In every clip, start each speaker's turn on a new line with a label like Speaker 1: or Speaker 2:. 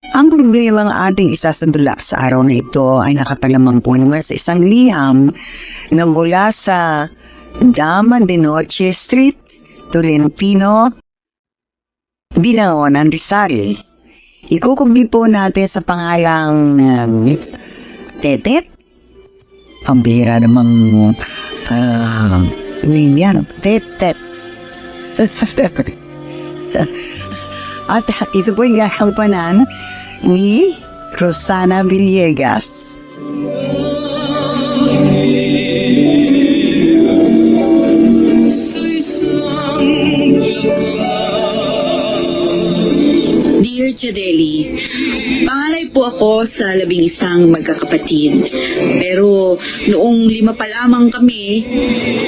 Speaker 1: Ang problema ng ating isasadula sa araw na ito ay nakatalamang po naman sa isang liham na mula sa Daman de Noche Street, Tolentino, Binangonan, Rizal. Ikukubli po natin sa pangalang Tetet. Pambira namang yan, Tetet. At ito po yung gagampanan ni Rosana Villegas.
Speaker 2: Dear Chadeli, panganay po ako sa 11 magkakapatid. Pero noong 5 pa lamang kami,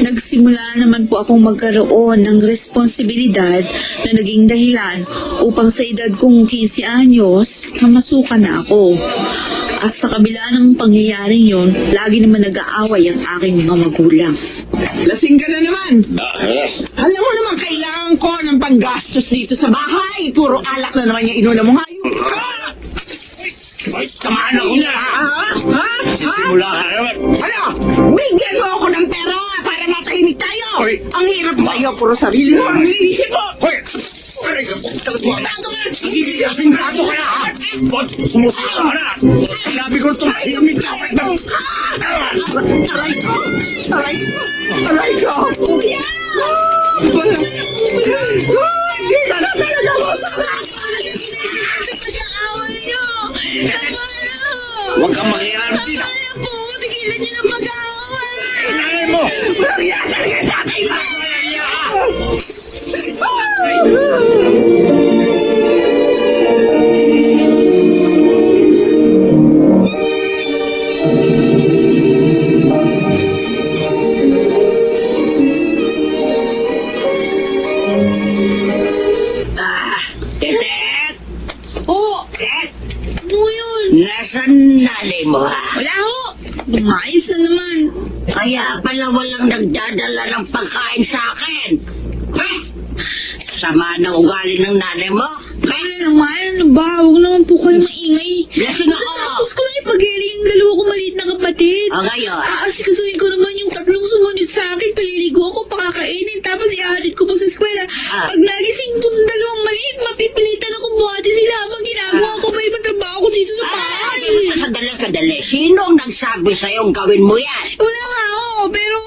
Speaker 2: nagsimula naman po akong magkaroon ng responsibilidad na naging dahilan upang sa edad kong 15 anyos, namasukan na ako. At sa kabila ng pangyayaring yon, lagi naman nag-aaway ang aking mga magulang.
Speaker 3: Lasing ka na naman. Alam mo naman, kailangan ko ng panggastos dito sa bahay. Puro alak na naman yung inuna mo. Hayop ka!
Speaker 4: Ay, tamaan ako na, ha?
Speaker 3: Ha?
Speaker 4: Simula ka naman.
Speaker 3: Ano? Bigyan mo ako ng pera para matahimik tayo.
Speaker 4: Hoy.
Speaker 3: Ang hirap sa'yo, puro sarili mo. Ang linisip mo.
Speaker 4: Hoy! Aray ka, sige, asintado ka na, ha? Ba't sumusila ka na? Sinabi ko itong himig na ako.
Speaker 3: Aray ko! Aray ko! Aray ko! Hindi ka na talaga mo!
Speaker 4: Huwag kang mangyayari dito.
Speaker 2: Tigilan niyo ng mag-aaway!
Speaker 4: Kailangan mo!
Speaker 3: Maria, talaga tatay mo!
Speaker 4: Tetet!
Speaker 2: Oo! Ano yun?
Speaker 5: Nasaan nanay mo, ha?
Speaker 2: Wala ho! Lumayas na naman.
Speaker 5: Kaya pala walang nagdadala ng pagkain sa akin. Eh, sama na ugali ng nanay mo.
Speaker 2: Kaya naman, ano ba? Huwag naman po kayo maingay.
Speaker 5: Lasing ako.
Speaker 2: Tapos ko lang ipag-iling yung 2 kong maliit na kapatid.
Speaker 5: O ngayon,
Speaker 2: Aasikasuhin ko naman yung 3 sumunod sa akin. Paliligo ako, pakakainin. Tapos ihahalid ko po sa eskwela. Pag nagising ko ng 2 maliit, mapipilitan akong buhati sila habang ginagawa ko pa ibang trabaho ko dito sa bahay.
Speaker 5: Kadali. Sino ang nagsabi sa'yo gawin mo yan?
Speaker 2: Wala nga ako, pero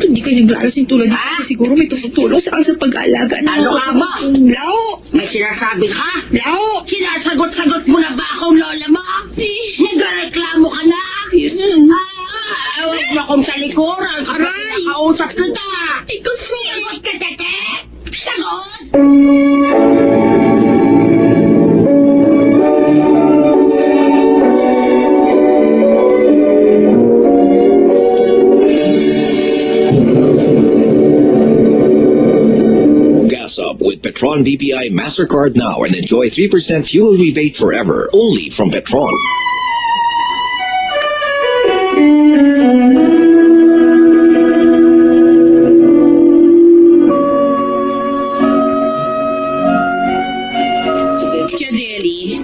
Speaker 2: hindi kayo naglalasing tulad dito kasi siguro may tumutulong sa pag-aalaga ng
Speaker 5: Ano nga ba?
Speaker 2: Lao!
Speaker 5: May sinasabi ka?
Speaker 2: Lao!
Speaker 5: Sinasagot-sagot mo na ba akong lola mo? Nagreklamo ka na? Huwag mo akong talikuran kapag
Speaker 2: Aray!
Speaker 5: nakausap kita.
Speaker 2: Ikaw
Speaker 5: Sagot ka, tete! Sagot!
Speaker 6: Gas up with Petron VPI MasterCard now and enjoy 3% fuel rebate forever only from Petron.
Speaker 2: Chadeli,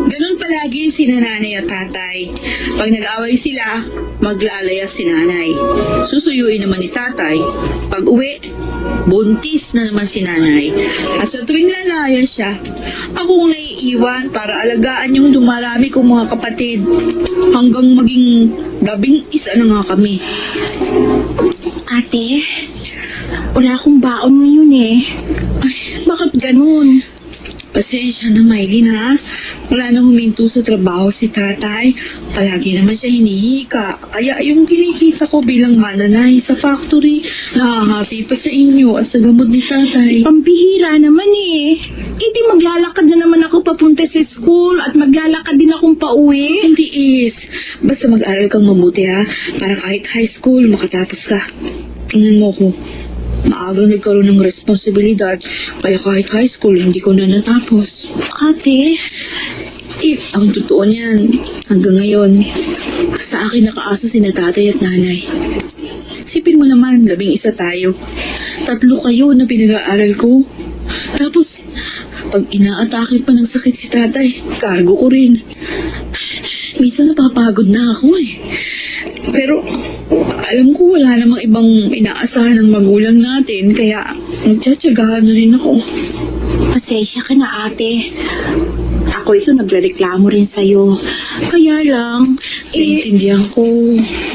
Speaker 2: ganun palagi si nanay at tatay. Pag nag-away sila, maglalaya si nanay. Susuyuin naman ni tatay. Pag uwi, buntis na naman si nanay. At sa tuwing lalaya siya, ako ang naiiwan para alagaan yung dumarami kong mga kapatid. Hanggang maging 11 na nga kami.
Speaker 7: Ate, wala akong baon ngayon eh. Ay, bakit ganun?
Speaker 2: Pasensya na, Maylin, ha? Wala nang huminto sa trabaho si tatay. Palagi naman siya hinihika. Kaya yung kinikita ko bilang mananay sa factory, nakahati pa sa inyo at sa gamot ni tatay.
Speaker 7: Pambihira naman eh. Hindi maglalakad na naman ako papunta sa school at maglalakad din akong pauwi.
Speaker 2: Hindi is. Basta mag-aral kang mabuti, ha? Para kahit high school, makatapos ka. Tingnan mo ko. Maagang nagkaroon ng responsibilidad, kaya kahit high school, hindi ko na natapos.
Speaker 7: Ate,
Speaker 2: Ang totoo niyan, hanggang ngayon, sa akin nakaasa si tatay at nanay. Sipin mo naman, 11 tayo. 3 kayo na pinag-aaral ko. Tapos, Kapag inaatake pa ng sakit si tatay, cargo ko rin. Minsan napapagod na ako eh. Pero alam ko wala namang ibang inaasahan ng magulang natin, kaya nagtsatsagahan na rin ako.
Speaker 7: Pasensya ka na, ate. Ako ito nagrereklamo rin sa'yo. Kaya lang,
Speaker 2: Naintindihan ko.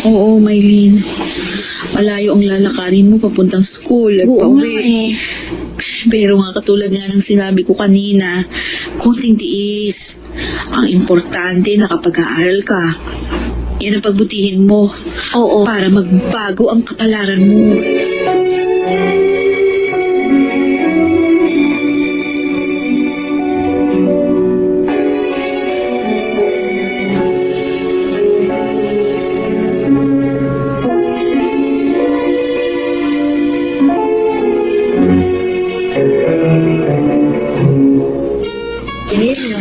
Speaker 2: Oo, Maylin. Malayo ang lalakarin mo papuntang school at
Speaker 7: oo nga
Speaker 2: pauwi. Pero nga katulad nga ng sinabi ko kanina, konting tiis. Ang importante nakapag-aaral ka. Yan ang pagbutihin mo.
Speaker 7: Oo.
Speaker 2: Para magbago ang kapalaran mo.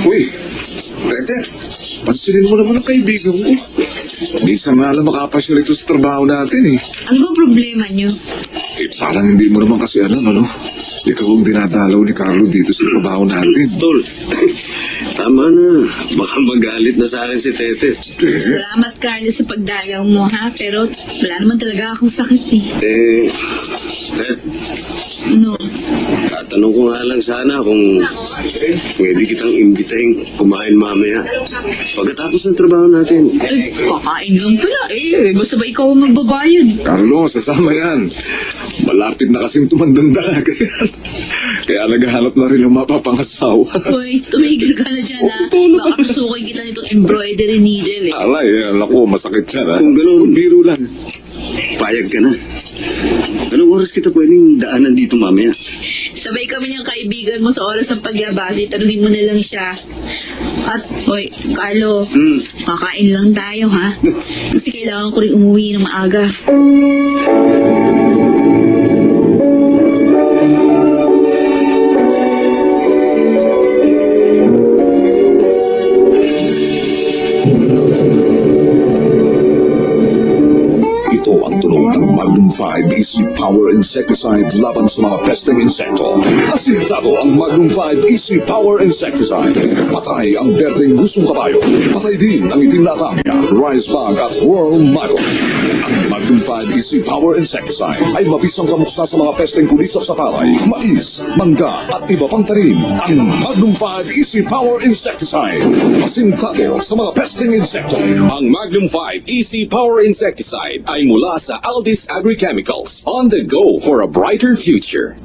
Speaker 4: Uy, Tete, pansinin mo naman ang kaibigan ko. Minsan nga lang makapasyal ito sa trabaho natin eh.
Speaker 2: Ano ba problema niyo?
Speaker 4: Parang hindi mo naman kasi alam, ano? Ikaw ang dinadalaw ni Carlo dito sa trabaho natin.
Speaker 8: Tol, tama na. Baka magalit na sa akin si Tete.
Speaker 2: Salamat, Carlos, sa pagdayaw mo, ha? Pero wala naman talaga akong sakit, eh.
Speaker 8: Tet,
Speaker 2: Ano?
Speaker 8: tatanong ko nga lang sana kung pwede kitang imbitahin kumain mamaya. Pagkatapos ng trabaho natin.
Speaker 2: Ay, kakain lang pala, eh. Basta ba ikaw ang magbabayad?
Speaker 4: Carlo, sasama yan. Malapit na kasing tumandang dalaga yan. Kaya naghahanap na rin ng mapapangasawa.
Speaker 2: Hoy, tumigil ka na dyan, ha? Baka tusukin kita nitong embroidery needle, eh.
Speaker 4: Alay, naku, masakit yan, ha?
Speaker 8: Kung ganun.
Speaker 4: Biro lang.
Speaker 8: Payag ka na. Anong oras kita pwedeng daanan dito mamaya?
Speaker 2: Sabay kami niyang kaibigan mo sa oras ng pagyabasi. Tanungin mo na lang siya. At, hoy, Carlo, kakain lang tayo, ha? Kasi kailangan ko rin umuwi ng maaga.
Speaker 9: Ito ang tunog ng Magnum 5 Easy Power Insecticide laban sa mga pesteng insekto. Asintado ang Magnum 5 Easy Power Insecticide. Patay ang berdeng gusong kabayo. Patay din ang itim na aramia, rice bug at worm maggot. Ang Magnum 5 Easy Power Insecticide ay mabisang kamuksa sa mga pesteng kulisap sa palay, mais, mangga at iba pang tanim. Ang Magnum 5 Easy Power Insecticide. Asintado sa mga pesteng insekto.
Speaker 6: Ang Magnum 5 Easy Power Insecticide ay mula sa Aldis Agri-Chemicals. On the go for a brighter future.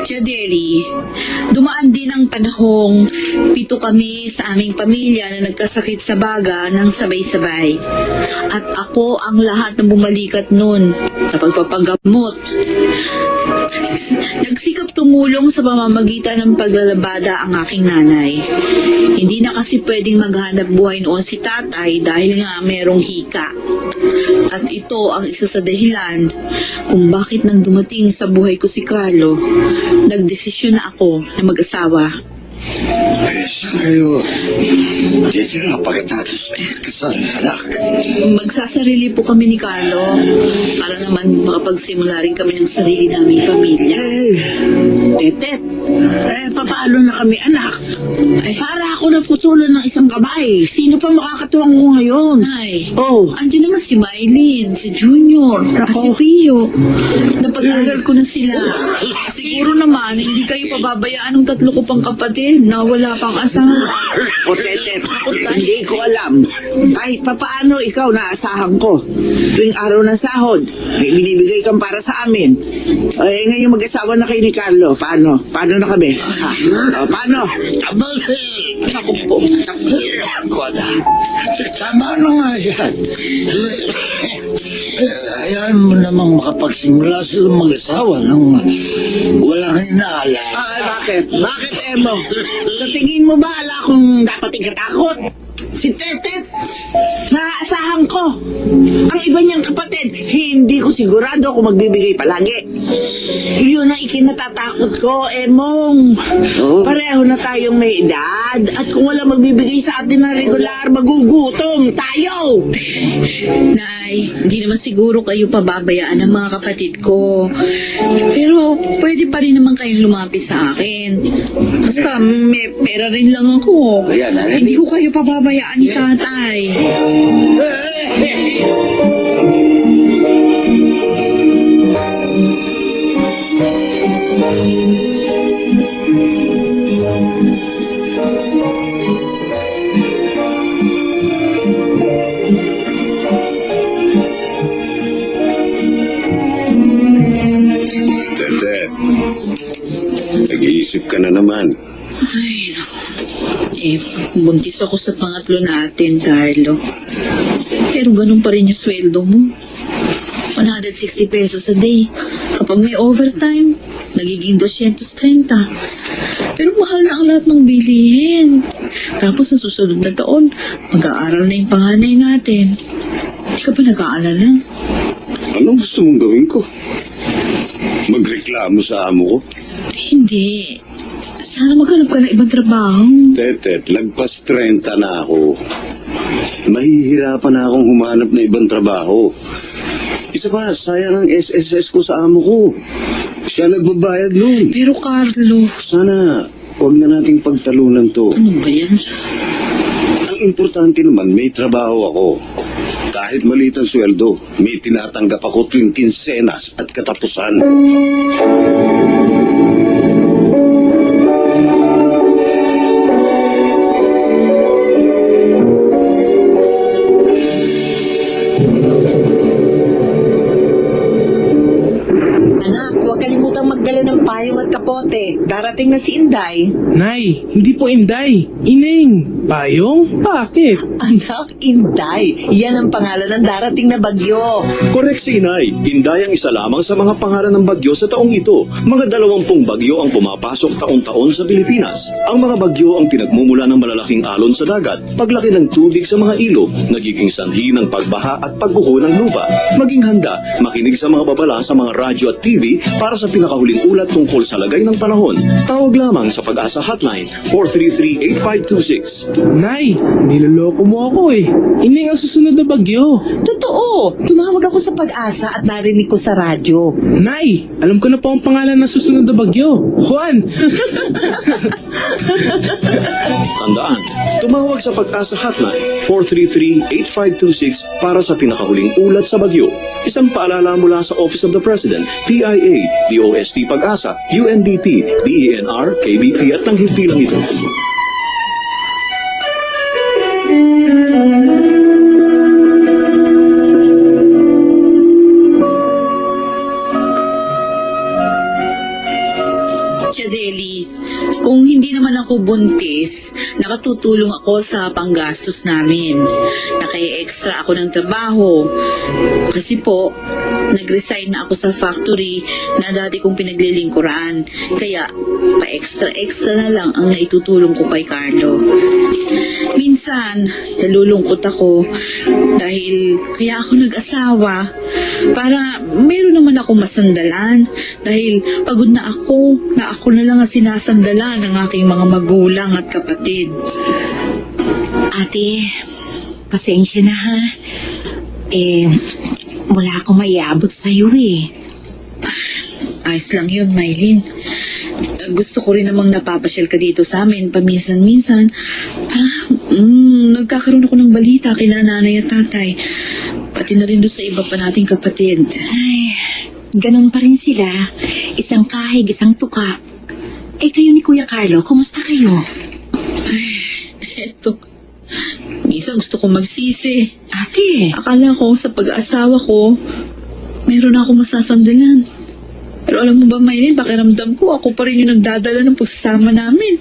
Speaker 2: Jadeli, dumaan din ang panahong 7 kami sa aming pamilya na nagkasakit sa baga ng sabay-sabay. At ako ang lahat na bumalikat nun na pagpapagamot. Nagsikap tumulong sa pamamagitan ng paglalabada ang aking nanay. Hindi na kasi pwedeng maghanap buhay noon si tatay dahil nga merong hika. At ito ang isa sa dahilan kung bakit nang dumating sa buhay ko si Carlo, nagdesisyon na ako na mag-asawa.
Speaker 8: Eh, saan kayo? Titira pagkatapos kasal, anak.
Speaker 2: Magsasarili po kami ni Carlo para naman makapagsimula rin kami ng sarili naming pamilya.
Speaker 3: Tetet, papaalo na kami, anak? Para ako naputulan ng isang kamay. Sino pa makakatuwang ko ngayon?
Speaker 2: Ay,
Speaker 3: Oh,
Speaker 2: andyan naman si Mylene, si Junior, at si Pio. Napag-aral ko na sila. Siguro naman, hindi kayo pababayaan ng 3 ko pang kapatid na wala pang asawa.
Speaker 3: o Tetet, hindi ko alam. Kahit papaano ikaw naasahan ko. Tuwing araw ng sahod, may binibigay kang para sa amin. Eh, ngayon mag-asawa na kayo ni Carlo. Paano? Paano na kami? Ha? O, paano?
Speaker 8: Ako po. Tama na nga yan. Hayaan mo namang makapagsimula silang mag-asawa nang walang hinala.
Speaker 3: Bakit? Bakit, Emo? Sa tingin mo ba ala kung dapat ikatakot? Si Tetet, naaasahan ko. Ang iba niyang kapatid, hindi ko sigurado kung magbibigay palagi. Yun ang ikinatatakot ko, Emong.
Speaker 8: Oo.
Speaker 3: Pareho na tayong may edad. At kung wala magbibigay sa atin ng regular, magugutom tayo.
Speaker 2: Nay, hindi naman siguro kayo pababayaan ng mga kapatid ko. Pero pwede pa rin naman kayong lumapit sa akin. Basta may pera rin lang ako. Hindi ko kayo pababayaan ni tatay.
Speaker 8: Tete, nag-iisip ka na naman.
Speaker 2: Ay, naku. Buntis ako sa pangatlo natin, Carlo. Pero ganun pa rin yung sweldo mo. 160 pesos a day. Kapag may overtime, nagiging 230. Pero mahal na ang lahat ng bilihin. Tapos sa susunod na taon, mag-aaral na yung panganay natin. Hindi ka pa nag-aalala?
Speaker 8: Anong gusto mong gawin ko? Magreklamo sa amo ko?
Speaker 2: Hindi. Sana maghanap ka ng ibang trabaho.
Speaker 8: Tete, lagpas 30 na ako. Mahihirapan na akong humanap na ibang trabaho. Isa pa, sayang ang SSS ko sa amo ko. Siya nagbabayad nun.
Speaker 2: Pero Carlo,
Speaker 8: Sana, huwag na nating pagtalunan to.
Speaker 2: ano ba yan?
Speaker 8: Ang importante naman, may trabaho ako. Kahit maliit ang sweldo, may tinatanggap ako tuwing kinsenas at katapusan.
Speaker 5: Anak, huwag kalimutang magdala ng payong at kapote. Darating na si Inday.
Speaker 10: Nay, hindi po Inday. Ineng. Payong? Bakit?
Speaker 5: Anak, Inday. Yan ang pangalan ng darating na bagyo.
Speaker 11: Correct si Inay. Inday ang isa lamang sa mga pangalan ng bagyo sa taong ito. Mga 20 bagyo ang pumapasok taon-taon sa Pilipinas. Ang mga bagyo ang pinagmumula ng malalaking alon sa dagat, paglaki ng tubig sa mga ilog, nagiging sanhi ng pagbaha at pagguho ng lupa. Maging handa, makinig sa mga babala sa mga radyo at TV para sa pinakahuling ulat tungkol sa lagay ng panahon. Tawag lamang sa Pag-asa Hotline 433-8526.
Speaker 10: Nay, niloloko mo ako eh. Ineng ang susunod na bagyo.
Speaker 5: Totoo. Tumawag ako sa Pag-asa at narinig ko sa radyo.
Speaker 10: Nay, alam ko na po ang pangalan ng susunod na bagyo. Juan.
Speaker 11: Tandaan, tumawag sa Pag-asa Hotline 433-8526 para sa pinakahuling ulat sa bagyo. Isang paalala mula sa Office of the President, PIA, DOST Pag-asa, UNDP, DENR, KBP at ng himpilang ito.
Speaker 2: Chadeli, kung hindi naman ako buntis, nakatutulong ako sa panggastos namin. Naka-extra ako ng trabaho. Kasi po, nag-resign na ako sa factory na dati kong pinaglilingkuran. Kaya, pa-extra-extra na lang ang naitutulong ko kay Carlo. Minsan, nalulungkot ako dahil kaya ako nag-asawa para meron naman ako masandalan dahil pagod na ako na lang ang sinasandalan ng aking mga magulang at kapatid.
Speaker 7: Ate, pasensya na ha. Wala akong maiabot sa'yo eh.
Speaker 2: Ayos lang yun, Mylene. Gusto ko rin namang napapasyal ka dito sa amin paminsan-minsan. Nagkakaroon ako ng balita kina nanay at tatay. Pati na rin doon sa iba pa nating kapatid.
Speaker 7: Ay, ganun pa rin sila. Isang kahig, isang tuka. Kayo ni Kuya Carlo, kumusta kayo?
Speaker 2: Eto, minsan gusto kong magsisi.
Speaker 7: Ate,
Speaker 2: Akala ko sa pag-aasawa ko, meron na ako masasandalan. Pero alam mo ba, Mylene, pakiramdam ko, ako pa rin yung nagdadala ng pagsasama namin.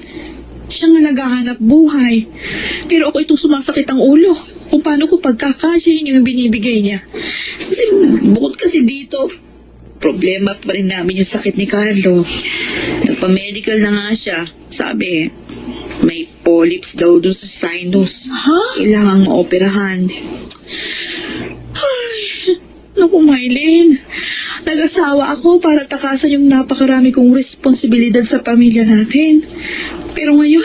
Speaker 2: Siya nga naghahanap buhay. Pero ako itong sumasakit ang ulo kung paano ko pagkakasyahin yung binibigay niya. Kasi bukod kasi dito, problema pa rin namin yung sakit ni Carlo. Nagpa-medical na nga siya. Sabi, may polyps daw doon sa sinus. Kailangang maoperahan. Ay, naku, Mylene. Nag-asawa Nag-asawa ako para takasan yung napakarami kong responsibilidad sa pamilya natin. Pero ngayon,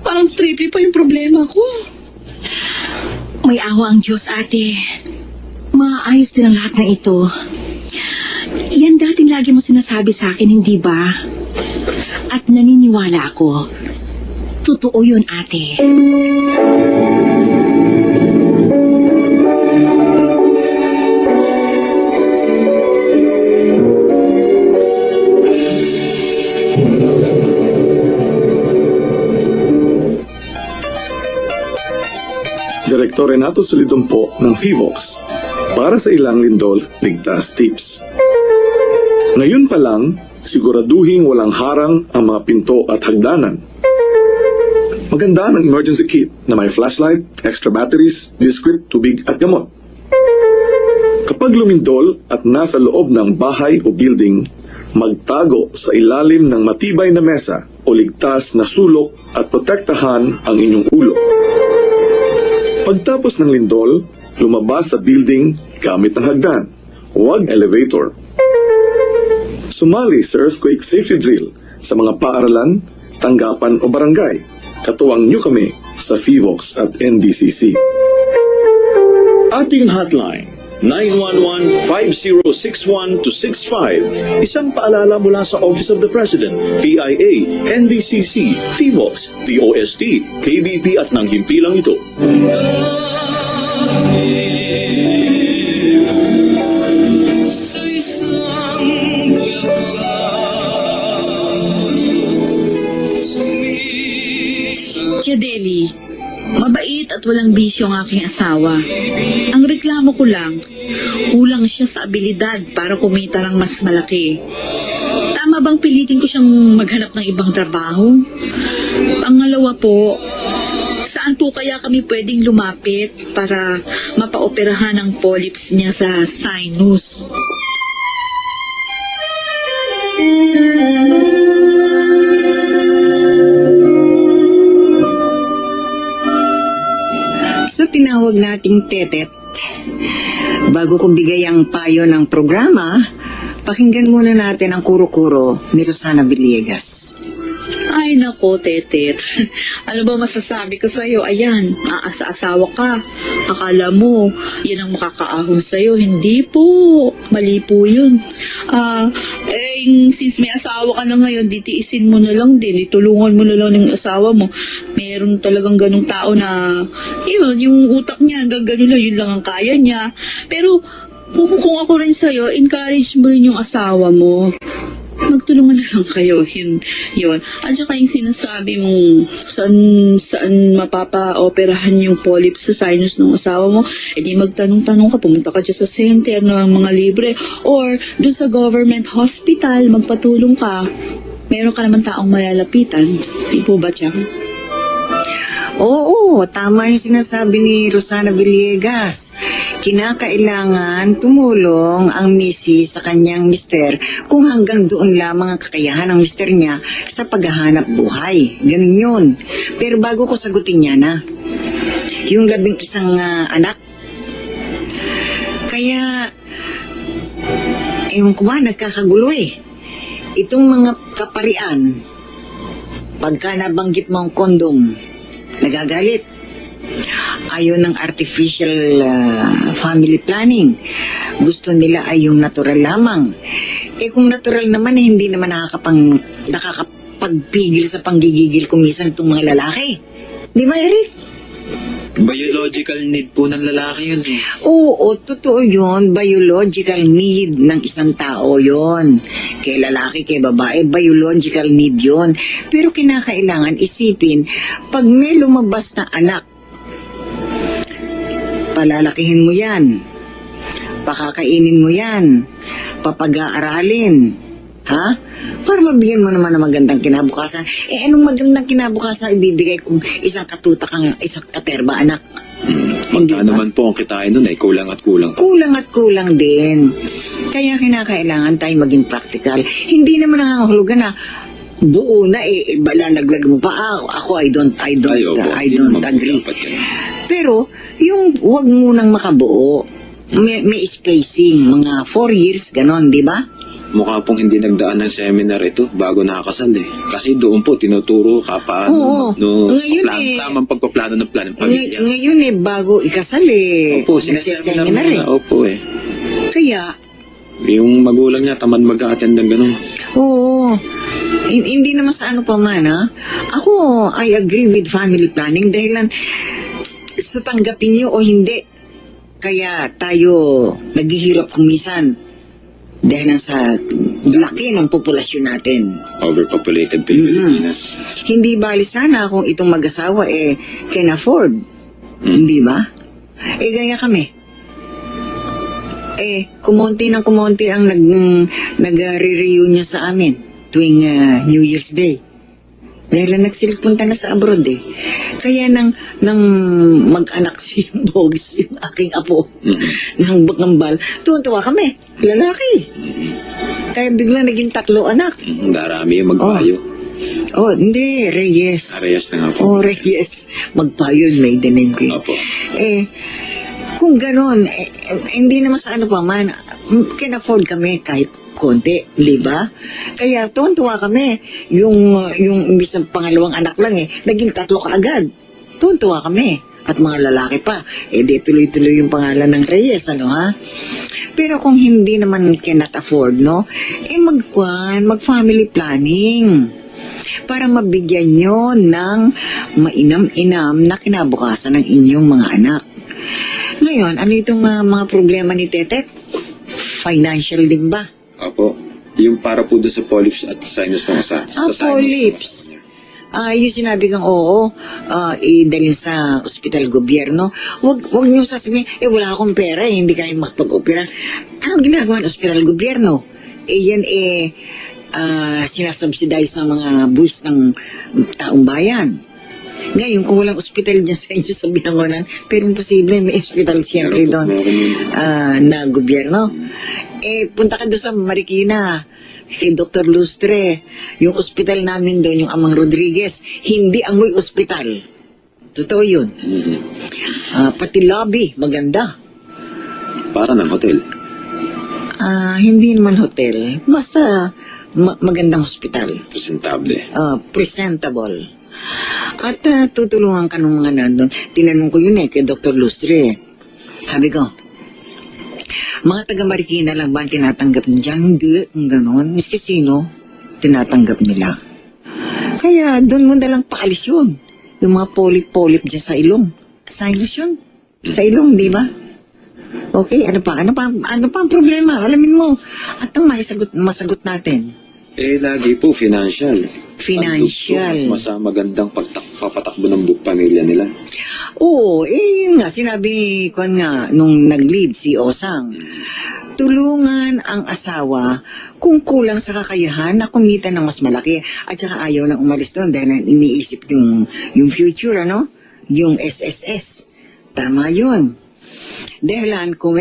Speaker 2: parang triple pa yung problema ko.
Speaker 7: May awa ang Diyos, ate. Maayos din ang lahat ng ito. Yan dating lagi mo sinasabi sa akin, hindi ba? At naniniwala ako. Totoo yun, ate.
Speaker 12: Direktor Renato Solidon po ng FIVOX. Para sa ilang lindol, ligtas tips. Ngayon pa lang, siguraduhin walang harang ang mga pinto at hagdanan. Maganda ng emergency kit na may flashlight, extra batteries, biscuit, tubig at gamot. Kapag lumindol at nasa loob ng bahay o building, magtago sa ilalim ng matibay na mesa o ligtas na sulok at protektahan ang inyong ulo. Pagtapos ng lindol, lumabas sa building gamit ng hagdan, huwag elevator. Sumali sa earthquake safety drill sa mga paaralan, tanggapan o barangay. Katuwang nyo kami sa FIVOX at NDCC.
Speaker 11: Ating hotline, 911-5061-65. Isang paalala mula sa Office of the President, PIA, NDCC, FIVOX, DOST, KBP at ng himpilang ito.
Speaker 2: Tia Deli, mabait at walang bisyo ang aking asawa. Ang reklamo ko lang, kulang siya sa abilidad para kumita ng mas malaki. Tama bang pilitin ko siyang maghanap ng ibang trabaho? Pangalawa po, saan po kaya kami pwedeng lumapit para mapaoperahan ang polyps niya sa sinus?
Speaker 1: Sa tinawag nating tetet, bago ko bigay ang payo ng programa, pakinggan muna natin ang kuro-kuro ni Rosana Villegas.
Speaker 2: Ay nako, Tetet. Ano ba masasabi ko sa'yo? Ayan, aasa-asawa ka. Akala mo, yan ang makakaahon sa'yo. Hindi po. Mali po yun. Since may asawa ka na ngayon, ditiisin mo na lang din. Itulungan mo na lang ng asawa mo. Meron talagang ganung tao na, yun, yung utak niya, hanggang ganun lang, yun lang ang kaya niya. Pero, kung ako rin sa'yo, encourage mo rin yung asawa mo. Magtulungan na lang kayo, yun. At saka yung sinasabi mo, saan mapapa-operahan yung polyps sa sinus ng asawa mo, edi magtanong-tanong ka, pumunta ka dyan sa center ng mga libre, or dun sa government hospital, magpatulong ka. Meron ka naman taong malalapitan. Di po ba, Chang?
Speaker 1: Oo, tama yung sinasabi ni Rosana Villegas. Kinakailangan tumulong ang misis sa kanyang mister kung hanggang doon lamang ang kakayahan ng mister niya sa paghahanap buhay. Ganun yun. Pero bago ko sagutin niya na, yung 11 anak, kaya, ewan ko ba, nagkakagulo eh. Itong mga kaparian, pagka nabanggit mo ang kondom, nagagalit. Ayaw ng artificial family planning. Gusto nila ay yung natural lamang. Kung natural naman, hindi naman nakakapagpigil sa panggigigil kumisan itong mga lalaki. Di ba, Eric?
Speaker 13: Biological need po ng lalaki yun eh.
Speaker 1: Oo, totoo yun. Biological need ng isang tao yun. Kay lalaki, kay babae, biological need yun. Pero kinakailangan isipin, pag may lumabas na anak, palalakihin mo yan, pakakainin mo yan, papag-aaralin, ha? Para mabigyan mo naman ng magandang kinabukasan. Anong magandang kinabukasan ibibigay kung isang katutak ang isang katerba anak?
Speaker 13: Magkano naman po ang kitain nun eh, kulang at kulang.
Speaker 1: Kulang at kulang din. Kaya kinakailangan tayo maging practical. Hindi naman nangangahulugan na buo na balalaglag mo pa. Ako, I don't agree. Pero, yung huwag munang makabuo.
Speaker 3: May spacing, mga 4 years, ganon, di ba?
Speaker 13: Mukha pong hindi nagdaan ng seminar ito bago nakakasal eh. Kasi doon po tinuturo ka paano
Speaker 3: Ngayon
Speaker 13: tamang pagpaplano ng plan ng pamilya.
Speaker 3: Ngayon bago ikasal
Speaker 13: Opo, sinaseminar
Speaker 3: nagsiseminar
Speaker 13: na. Opo eh.
Speaker 3: Kaya,
Speaker 13: Yung magulang niya tamad mag-a-attend ng ganun.
Speaker 3: oo, hindi naman sa ano pa man, ha? Ako, I agree with family planning dahil sa tanggapin niyo o hindi. Kaya tayo naghihirap kumisan dahil sa laki ng populasyon natin.
Speaker 13: Overpopulated Pilipinas.
Speaker 3: Hindi bali sana kung itong mag-asawa can afford. Hindi ba? Gaya kami. Kumonti ng kumonti ang nag-re-reunion sa amin tuwing New Year's Day. Dahil nagsilpunta na sa abroad Kaya nang mag-anak si Bogs, yung aking apo, ng Bakambal, tuwan-tuwa kami. Lalaki. Kaya biglang naging 3 anak.
Speaker 13: Darami yung magpayo.
Speaker 3: Hindi. Reyes.
Speaker 13: Reyes na nga po.
Speaker 3: Reyes. Magpayo, maiden name ko.
Speaker 13: Opo.
Speaker 3: Kung ganon, hindi naman sa ano pa man, can afford kami kahit konti, di ba? Kaya tuwan-tuwa kami. Yung imbis ng pangalawang anak lang naging 3 kaagad. Tuwan-tuwa kami. At mga lalaki pa. Di tuloy-tuloy yung pangalan ng Reyes, ha? Pero kung hindi naman cannot afford, mag-family planning. Para mabigyan nyo ng mainam-inam na kinabukasan ng inyong mga anak. Ngayon, ano itong mga problema ni Tetet? Financial din ba?
Speaker 13: Opo. Yung para po doon sa polyps at sinus ng sa
Speaker 3: polyps. Yung sinabi kang idalhin sa ospital gobyerno. Huwag niyo sasabihin, wala akong pera, hindi kayo makapag-opera. Anong ginagawa ng ospital gobyerno? Yan sinasubsidize ng mga buwis ng taong bayan. Ngayon, kung walang ospital dyan sa inyo sa Binangonan, pero imposible, may ospital siyempre doon na gobyerno. Punta ka doon sa Marikina, kay Dr. Lustre, yung ospital namin doon, yung Amang Rodriguez, hindi amoy ospital. Totoo yun. Pati lobby, maganda.
Speaker 13: Para ng hotel.
Speaker 3: Hindi naman hotel, basta magandang ospital.
Speaker 13: Presentable.
Speaker 3: Presentable. At tutulungan ka ng mga nandun. Tinanong ko yun kay Dr. Lustre. Sabi ko, mga taga Marikina lang ba ang tinatanggap niya? Hindi, gano'n. Miski sino, tinatanggap nila. Kaya doon mo nalang paalis yun. Yung mga polip-polip dyan sa ilong. Sinus yun. Sa ilong, di ba? Okay, ano pa ang problema? Alamin mo. At ang masagot natin.
Speaker 13: Lagi po, financial.
Speaker 3: Financial.
Speaker 13: Mas magandang papatakbo ng pamilya nila.
Speaker 3: Oo, yun nga, sinabi ko nga nung nag-lead si Osang. Tulungan ang asawa kung kulang sa kakayahan na kumita ng mas malaki. At saka ayaw nang umalis doon dahil iniisip yung future, yung SSS. Tama yun. Dahilan, kung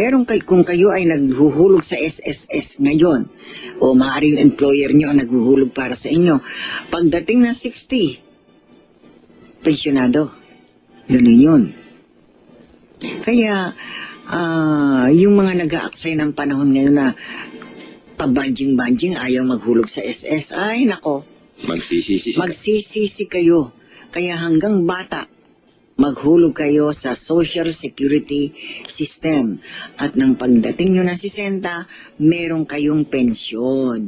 Speaker 3: kayo ay naghuhulog sa SSS ngayon, o maaaring employer nyo ang naghuhulog para sa inyo, pagdating ng 60, pensyonado. Ganun yun. Kaya, yung mga nag-aaksay ng panahon ngayon na pabanjing-banjing ayaw maghulog sa SS, ay nako. Magsisisi kayo. Kaya hanggang bata, maghulog kayo sa Social Security System. At nang pagdating nyo ng 60, meron kayong pensyon.